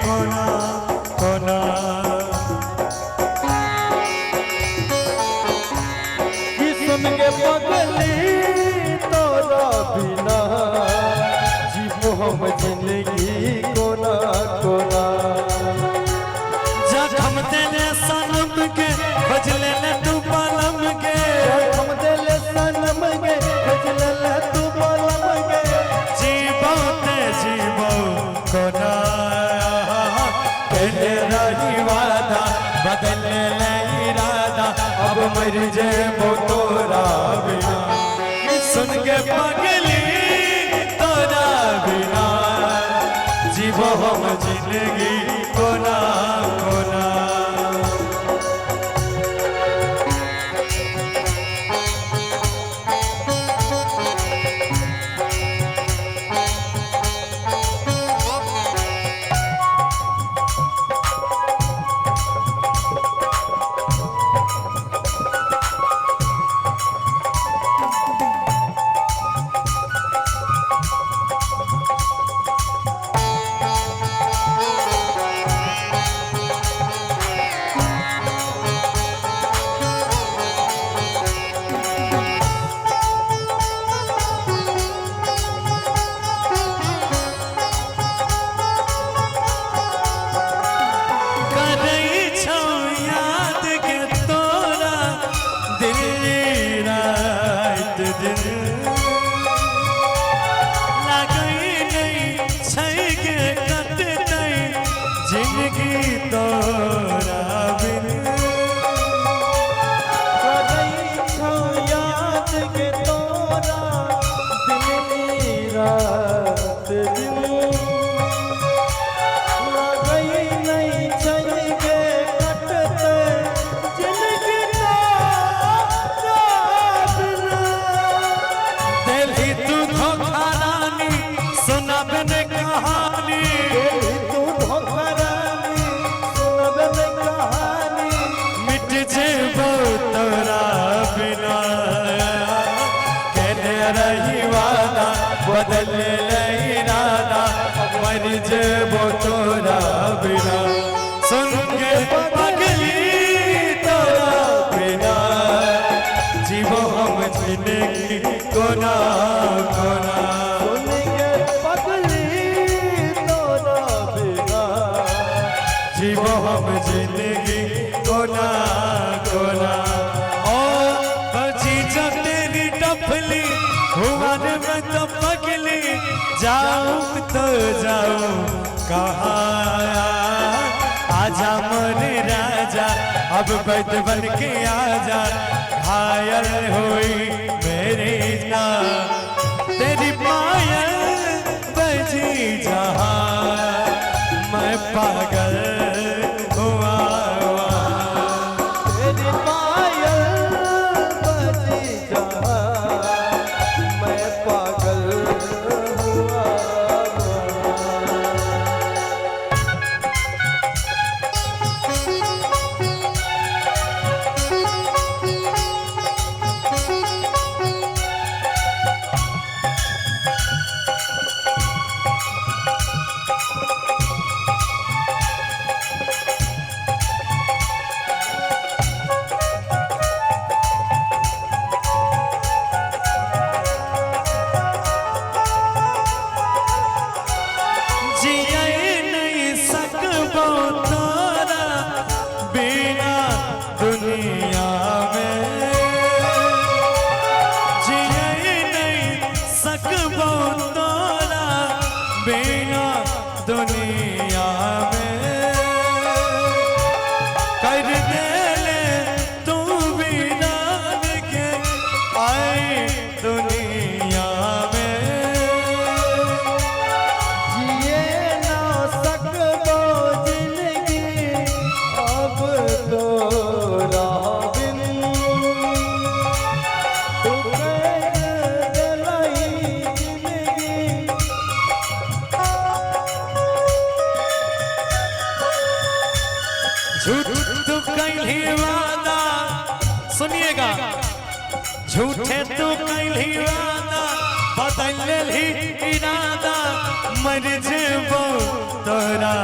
कोना कोना सुन के पगली तोरा बिना जीवो हम जिंदगी कोना कोना जखम देले सनम के बजले ले तू पलम के जखम देले सनम के बजले ले तू पलम के जीवो ते जीवो कोना कहले रही वादा बदल ले इरादा अब मर जेबो तोरा बिना सुन के पगली तोरा बिना जीवो हम जिंदगी कोना कोना जिंदगी तोरा बिन याद के तोरा दिन रात दिन लगई नहीं चाहिए कटते जिंदगी तोरा बिन दिल्ली तू धोखा रानी सुना बिन कहानी तू धोखा रानी सुना बिन कहानी मिट जेबो तोरा बिना कहले रही वादा बदल ले इरादा मर जेबो तोरा बिना सुन के पगली तोरा बिना जीवो हम जिंदगी कोना कोना सुन के पगली तोरा बिना जीवो हम जिंदगी कोना कोना ओ बची जब तेरी टपली हुआ में तो पगली जाऊं तो जाऊं कहाँ आजा मोरे राजा अब बैठ बन के आजा घायल हुई मेरी ना तेरी पायल बजी जहाँ मैं पागल हुआ तेरी पायल बजी जहाँ मैं पागल हुआ दुनिया में जिए नहीं सकबो तोरा बिना दुनिया में कर दे ले तू बिना के आए दुनिया में जिए ना सकबो जिंदगी अब तोरा बिन तू कर दिलाई जिंदगी झूठ तू कहीं वादा सुनिएगा झूठे तू कहीं वादा बदल ही इरादा मर जेबो तोरा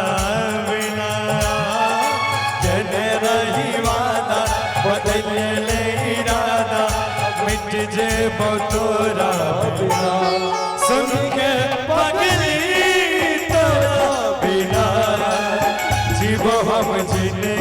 बिना जने रही वादा बदल ले इरादा मिट जेबो तोरा बिना सुन के पगली तोरा बिना जीवो हम जिने